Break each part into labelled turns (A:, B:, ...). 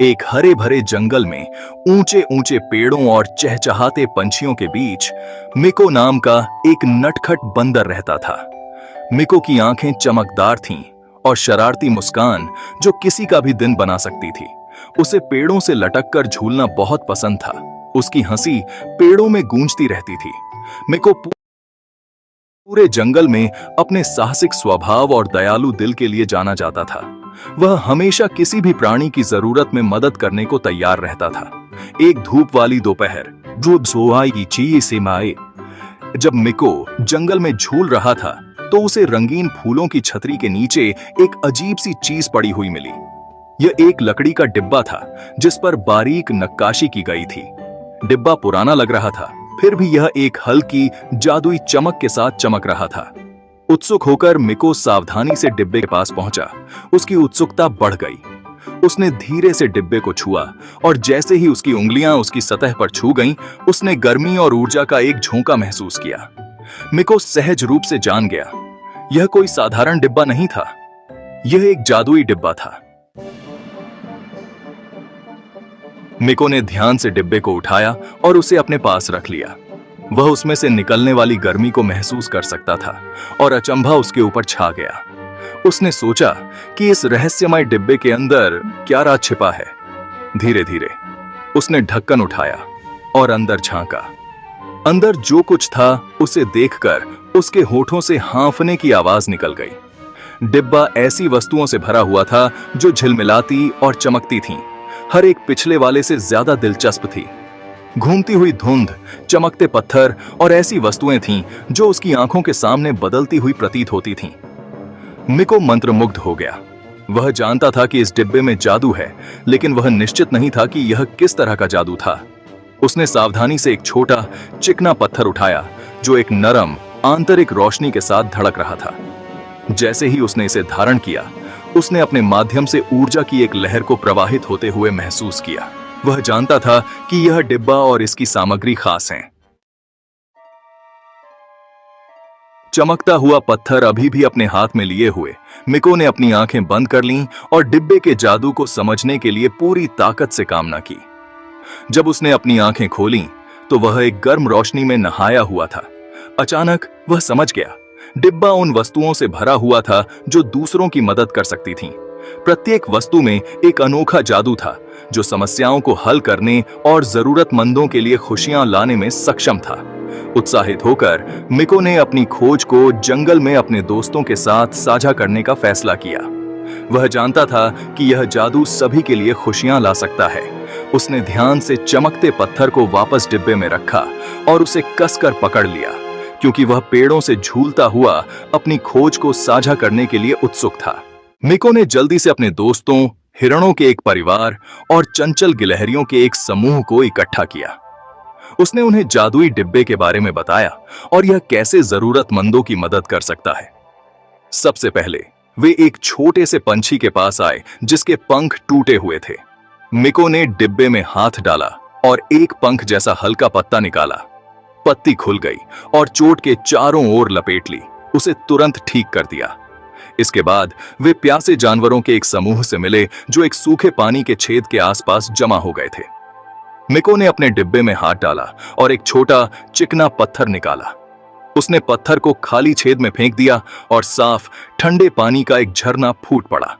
A: एक हरे भरे जंगल में ऊंचे ऊंचे पेड़ों और चहचहाते पंछियों के बीच मिको नाम का एक नटखट बंदर रहता था। मिको की आंखें चमकदार थीं और शरारती मुस्कान जो किसी का भी दिन बना सकती थी। उसे पेड़ों से लटक कर झूलना बहुत पसंद था। उसकी हंसी पेड़ों में गूंजती रहती थी। मिको पूरे जंगल में अपने साहसिक स्वभाव और दयालु दिल के लिए जाना जाता था। वह हमेशा किसी भी प्राणी की जरूरत में मदद करने को तैयार रहता था। एक धूप वाली दोपहर जब मिको जंगल में झूल रहा था तो उसे रंगीन फूलों की छतरी के नीचे एक अजीब सी चीज पड़ी हुई मिली। यह एक लकड़ी का डिब्बा था जिस पर बारीक नक्काशी की गई थी। डिब्बा पुराना लग रहा था, फिर भी यह एक हल्की जादुई चमक के साथ चमक रहा था। उत्सुक होकर मिको सावधानी से डिब्बे के पास पहुंचा। उसकी उत्सुकता बढ़ गई। उसने धीरे से डिब्बे को छुआ और जैसे ही उसकी उंगलियां उसकी सतह पर छू गईं, उसने गर्मी और ऊर्जा का एक झोंका महसूस किया। मिको सहज रूप से जान गया, यह कोई साधारण डिब्बा नहीं था, यह एक जादुई डिब्बा था। मिको ने ध्यान से डिब्बे को उठाया और उसे अपने पास रख लिया। वह उसमें से निकलने वाली गर्मी को महसूस कर सकता था और अचंभा उसके ऊपर छा गया। उसने सोचा कि इस रहस्यमय डिब्बे के अंदर क्या राज छिपा है। धीरे धीरे उसने ढक्कन उठाया और अंदर झांका। अंदर जो कुछ था उसे देखकर उसके होठों से हांफने की आवाज निकल गई। डिब्बा ऐसी वस्तुओं से भरा हुआ था जो झिलमिलाती और चमकती थीं। हर एक पिछले वाले से ज्यादा दिलचस्प थी। घूमती हुई धुंध, चमकते पत्थर और ऐसी वस्तुएं थीं जो उसकी आंखों के सामने बदलती हुई प्रतीत होती थीं। मिको मंत्रमुग्ध हो गया। वह जानता था कि इस डिब्बे में जादू है, लेकिन वह निश्चित नहीं था कि यह किस तरह का जादू था। उसने सावधानी से एक छोटा चिकना पत्थर उठाया जो एक नरम आंतरिक रोशनी के साथ धड़क रहा था। जैसे ही उसने इसे धारण किया, उसने अपने माध्यम से ऊर्जा की एक लहर को प्रवाहित होते हुए महसूस किया। वह जानता था कि यह डिब्बा और इसकी सामग्री खास है। चमकता हुआ पत्थर अभी भी अपने हाथ में लिए हुए मिको ने अपनी आंखें बंद कर लीं और डिब्बे के जादू को समझने के लिए पूरी ताकत से कामना की। जब उसने अपनी आंखें खोलीं, तो वह एक गर्म रोशनी में नहाया हुआ था। अचानक वह समझ गया, डिब्बा उन वस्तुओं से भरा हुआ था जो दूसरों की मदद कर सकती थीं। प्रत्येक वस्तु में एक अनोखा जादू था जो समस्याओं को हल करने और जरूरतमंदों के लिए खुशियां लाने में सक्षम था। उत्साहित होकर मिको ने अपनी खोज को जंगल में अपने दोस्तों के साथ साझा करने का फैसला किया। वह जानता था कि यह जादू सभी के लिए खुशियां ला सकता है। उसने ध्यान से चमकते पत्थर को वापस डिब्बे में रखा और उसे कसकर पकड़ लिया, क्योंकि वह पेड़ों से झूलता हुआ अपनी खोज को साझा करने के लिए उत्सुक था। मिको ने जल्दी से अपने दोस्तों, हिरणों के एक परिवार और चंचल गिलहरियों के एक समूह को इकट्ठा किया। उसने उन्हें जादुई डिब्बे के बारे में बताया और यह कैसे जरूरतमंदों की मदद कर सकता है। सबसे पहले वे एक छोटे से पंछी के पास आए जिसके पंख टूटे हुए थे। मिको ने डिब्बे में हाथ डाला और एक पंख जैसा हल्का पत्ता निकाला। पत्ती खुल गई और चोट के चारों ओर लपेट ली। उसे तुरंत ठीक कर दिया। इसके बाद वे प्यासे जानवरों के एक समूह से मिले जो एक सूखे पानी के छेद के आसपास जमा हो गए थे। मिको ने अपने डिब्बे में हाथ डाला और एक छोटा चिकना पत्थर निकाला। उसने पत्थर को खाली छेद में फेंक दिया और साफ ठंडे पानी का एक झरना फूट पड़ा।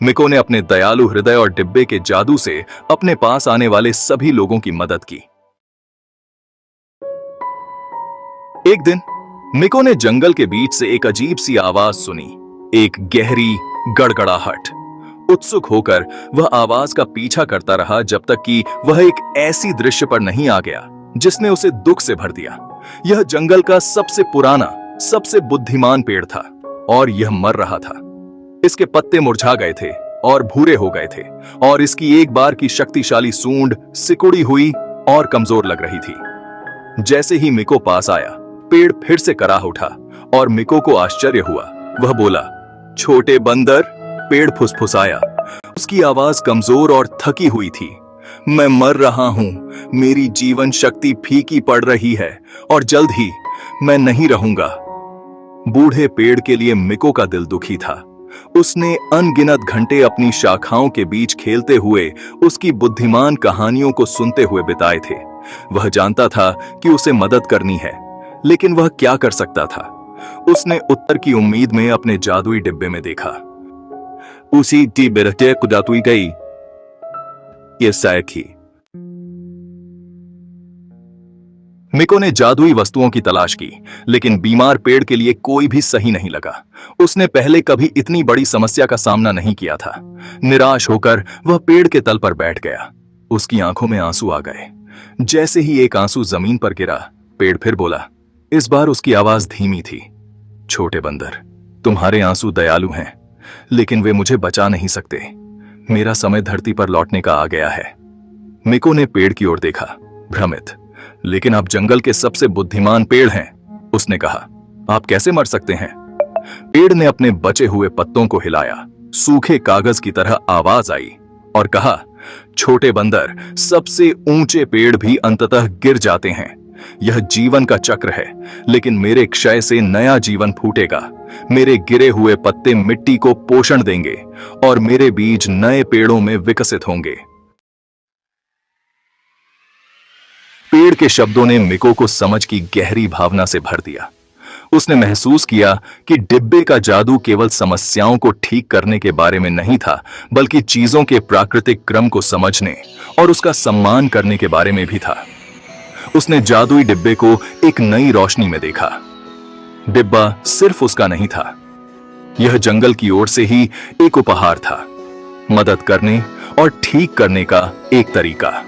A: मिको ने अपने दयालु हृदय और डिब्बे के जादू से अपने पास आने वाले सभी लोगों की मदद की। एक दिन मिको ने जंगल के बीच से एक अजीब सी आवाज सुनी, एक गहरी गड़गड़ाहट। उत्सुक होकर वह आवाज का पीछा करता रहा जब तक कि वह एक ऐसी दृश्य पर नहीं आ गया जिसने उसे दुख से भर दिया। यह जंगल का सबसे पुराना, सबसे बुद्धिमान पेड़ था और यह मर रहा था। इसके पत्ते मुरझा गए थे और भूरे हो गए थे और इसकी एक बार की शक्तिशाली सूंड सिकुड़ी हुई और कमजोर लग रही थी। जैसे ही मिको पास आया, पेड़ फिर से कराह उठा और मिको को आश्चर्य हुआ। वह बोला, छोटे बंदर। पेड़ फुसफुसाया। उसकी आवाज कमजोर और थकी हुई थी। मैं मर रहा हूं, मेरी जीवन शक्ति फीकी पड़ रही है और जल्द ही मैं नहीं रहूंगा। बूढ़े पेड़ के लिए मिको का दिल दुखी था। उसने अनगिनत घंटे अपनी शाखाओं के बीच खेलते हुए उसकी बुद्धिमान कहानियों को सुनते हुए बिताए थे। वह जानता था कि उसे मदद करनी है, लेकिन वह क्या कर सकता था? उसने उत्तर की उम्मीद में अपने जादुई डिब्बे में देखा। उसी डिब्बे को जादुई गई ये सायकी। मिको ने जादुई वस्तुओं की तलाश की, लेकिन बीमार पेड़ के लिए कोई भी सही नहीं लगा। उसने पहले कभी इतनी बड़ी समस्या का सामना नहीं किया था। निराश होकर वह पेड़ के तल पर बैठ गया। उसकी आंखों में आंसू आ गए। जैसे ही एक आंसू जमीन पर गिरा, पेड़ फिर बोला। इस बार उसकी आवाज धीमी थी। छोटे बंदर, तुम्हारे आंसू दयालु हैं, लेकिन वे मुझे बचा नहीं सकते। मेरा समय धरती पर लौटने का आ गया है। मिको ने पेड़ की ओर देखा, भ्रमित। लेकिन आप जंगल के सबसे बुद्धिमान पेड़ हैं, उसने कहा। आप कैसे मर सकते हैं? पेड़ ने अपने बचे हुए पत्तों को हिलाया। सूखे कागज की तरह आवाज आई और कहा, छोटे बंदर, सबसे ऊंचे पेड़ भी अंततः गिर जाते हैं। यह जीवन का चक्र है, लेकिन मेरे क्षय से नया जीवन फूटेगा। मेरे गिरे हुए पत्ते मिट्टी को पोषण देंगे और मेरे बीज नए पेड़ों में विकसित होंगे। पेड़ के शब्दों ने मिको को समझ की गहरी भावना से भर दिया। उसने महसूस किया कि डिब्बे का जादू केवल समस्याओं को ठीक करने के बारे में नहीं था, बल्कि चीजों के प्राकृतिक क्रम को समझने और उसका सम्मान करने के बारे में भी था। उसने जादुई डिब्बे को एक नई रोशनी में देखा। डिब्बा सिर्फ उसका नहीं था, यह जंगल की ओर से ही एक उपहार था, मदद करने और ठीक करने का एक तरीका।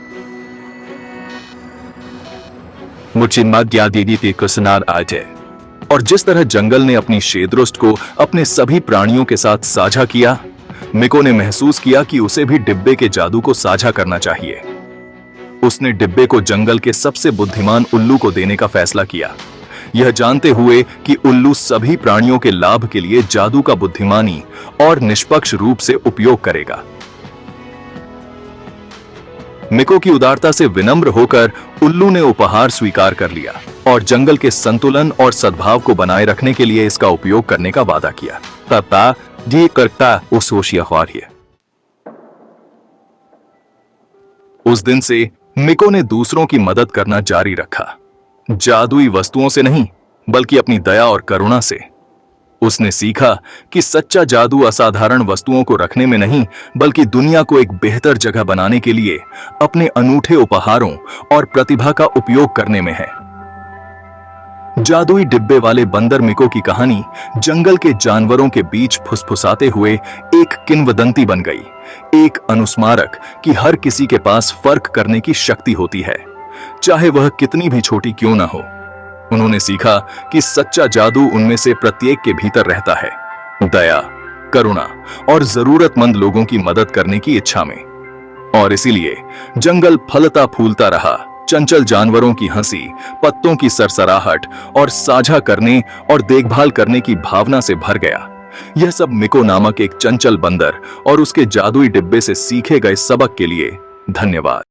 A: मुझे मध्या दीदी पे कुसनार आए थे, और जिस तरह जंगल ने अपनी शेदरुष्ट को अपने सभी प्राणियों के साथ साझा किया, मिको ने महसूस किया कि उसे भी डिब्बे के जादू को साझा करना चाहिए। उसने डिब्बे को जंगल के सबसे बुद्धिमान उल्लू को देने का फैसला किया, यह जानते हुए कि उल्लू सभी प्राणियों के लाभ के लिए जादू का बुद्धिमानी और निष्पक्ष रूप से उपयोग करेगा। मिको की उदारता से विनम्र होकर उल्लू ने उपहार स्वीकार कर लिया और जंगल के संतुलन और सद्भाव को बनाए रखने के लिए इसका उपयोग करने का वादा किया। तथा जी करता उस दिन से मिको ने दूसरों की मदद करना जारी रखा, जादुई वस्तुओं से नहीं, बल्कि अपनी दया और करुणा से। उसने सीखा कि सच्चा जादू असाधारण वस्तुओं को रखने में नहीं, बल्कि दुनिया को एक बेहतर जगह बनाने के लिए अपने अनूठे उपहारों और प्रतिभा का उपयोग करने में है। जादुई डिब्बे वाले बंदर मिको की कहानी जंगल के जानवरों के बीच फुसफुसाते हुए एक किंवदंती बन गई, एक अनुस्मारक कि हर किसी के पास फर्क करने की शक्ति होती है, चाहे वह कितनी भी छोटी क्यों ना हो। उन्होंने सीखा कि सच्चा जादू उनमें से प्रत्येक के भीतर रहता है, दया, करुणा और जरूरतमंद लोगों की मदद करने की इच्छा में। और इसीलिए जंगल फलता फूलता रहा, चंचल जानवरों की हंसी, पत्तों की सरसराहट और साझा करने और देखभाल करने की भावना से भर गया। यह सब मिको नामक एक चंचल बंदर और उसके जादुई डिब्बे से सीखे गए सबक के लिए धन्यवाद।